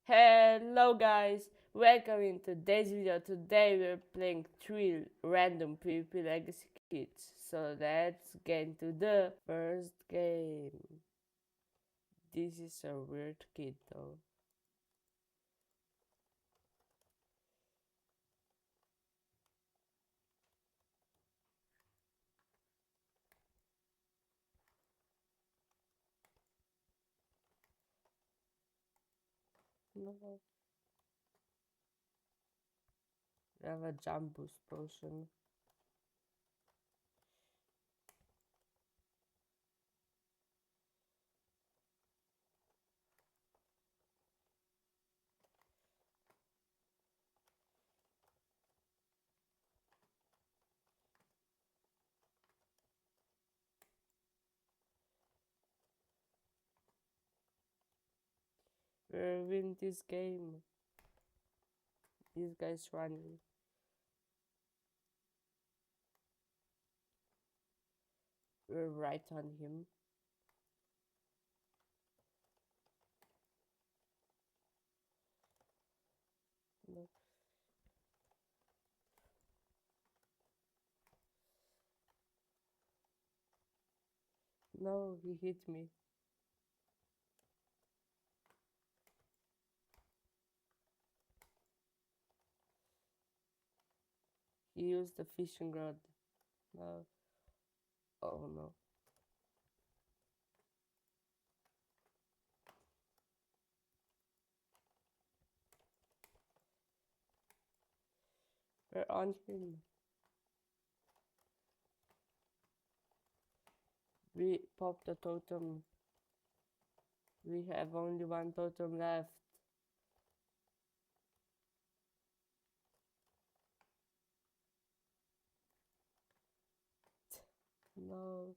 Hello guys, welcome in today's video. Today we're playing 3 random PvP legacy kits. So let's get into the first game. This is a weird kit though. No, we have a jump boost potion. We'll win this game. This guy's running. We're right on him. No, no, he hit me. He used the fishing rod. No. Oh no. We're on him. We popped the totem. We have only one totem left. No.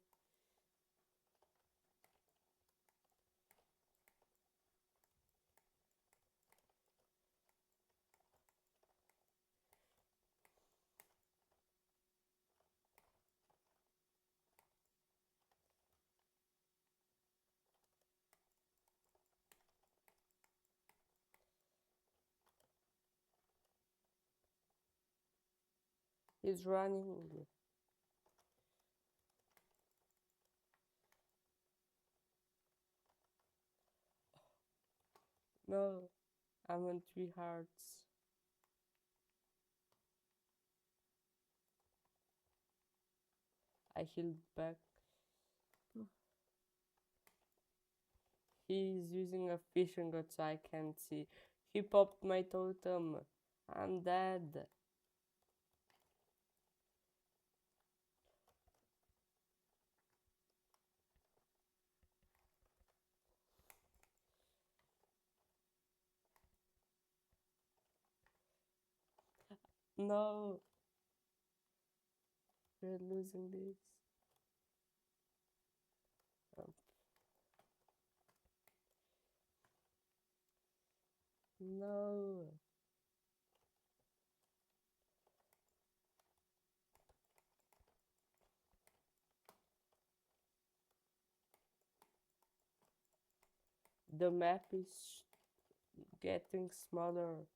He's running. No. I'm on 3 hearts. I healed back. He's using a fishing rod so I can't see. He popped my totem. I'm dead. No. We're losing this. Um, no. The map is getting smaller.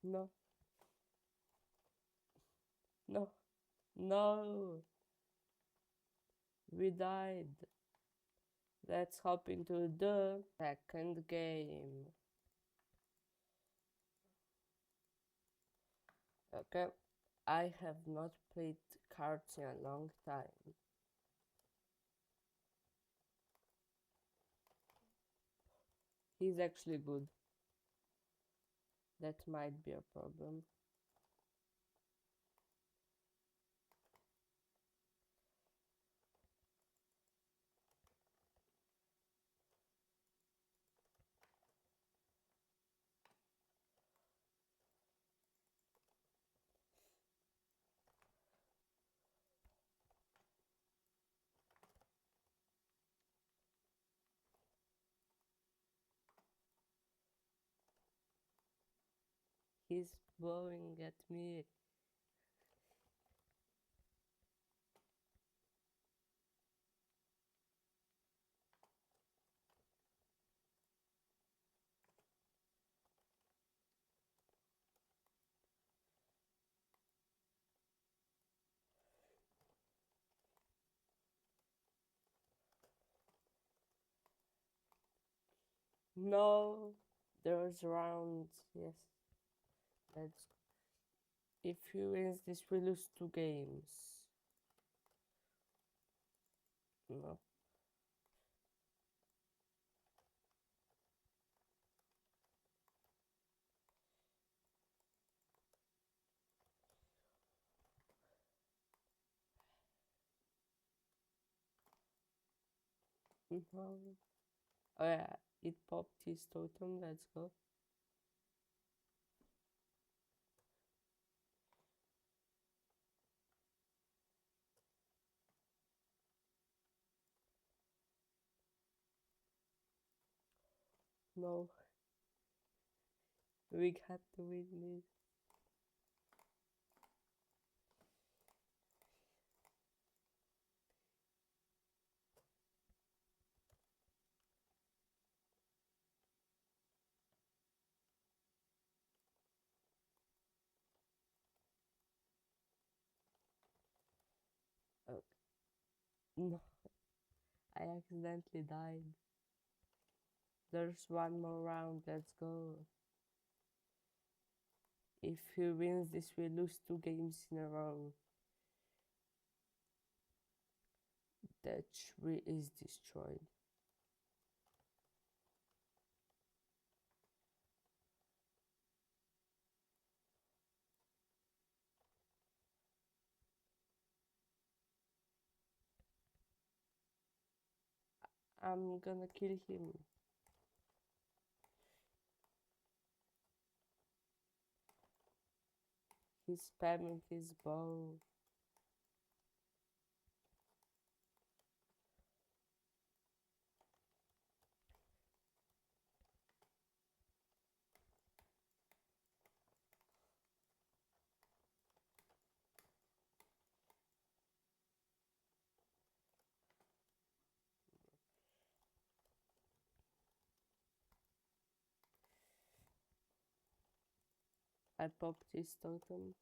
No. No. No. We died. Let's hop into the second game. Okay. I have not played cards in a long time. He's actually good. That might be a problem. He's blowing at me. No, there's rounds. Yes, let's. If he wins this, we lose 2 games. No. No. Oh yeah, it popped his totem. Let's go. No, we got to win this. Oh, no, I accidentally died. There's one more round. Let's go. If he wins this, we lose 2 games in a row. That tree is destroyed. I'm gonna kill him. He's spamming his bow. I popped his totem.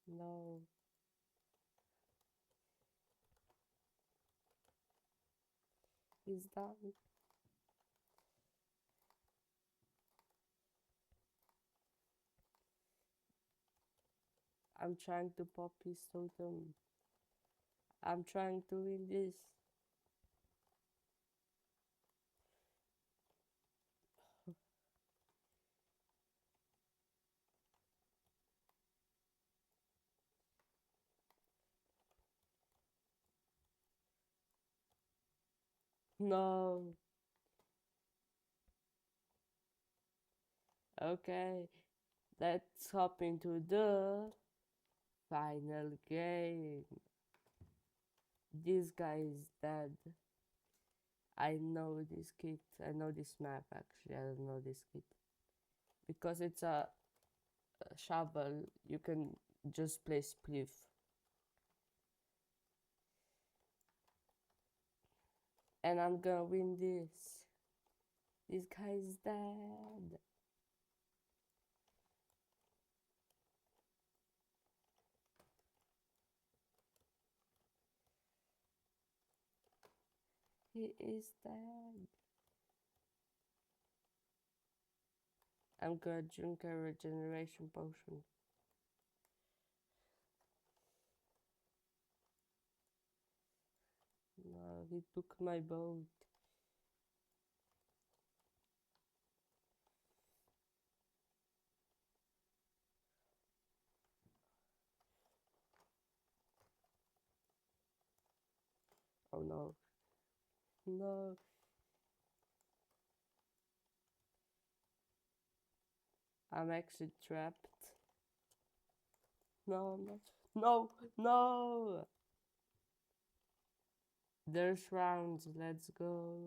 No. He's done. I'm trying to pop his totem. I'm trying to win this. No. Okay. Let's hop into the final game. This guy is dead. I know this kit. I know this map actually. I don't know this kit. Because it's a shovel, you can just play spliff. And I'm gonna win this. This guy is dead. He is dead. I'm gonna drink a regeneration potion. No, he took my boat. Oh no. No. I'm actually trapped. No, no. No, no. There's rounds. Let's go.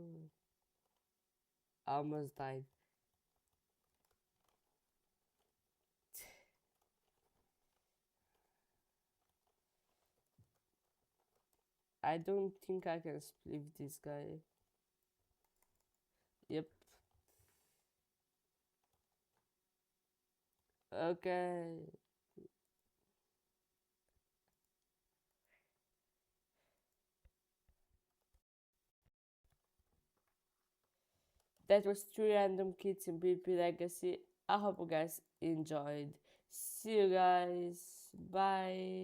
I almost died. I don't think I can split this guy. Yep. Okay. That was 3 random kits in PvP Legacy. I hope you guys enjoyed. See you guys. Bye.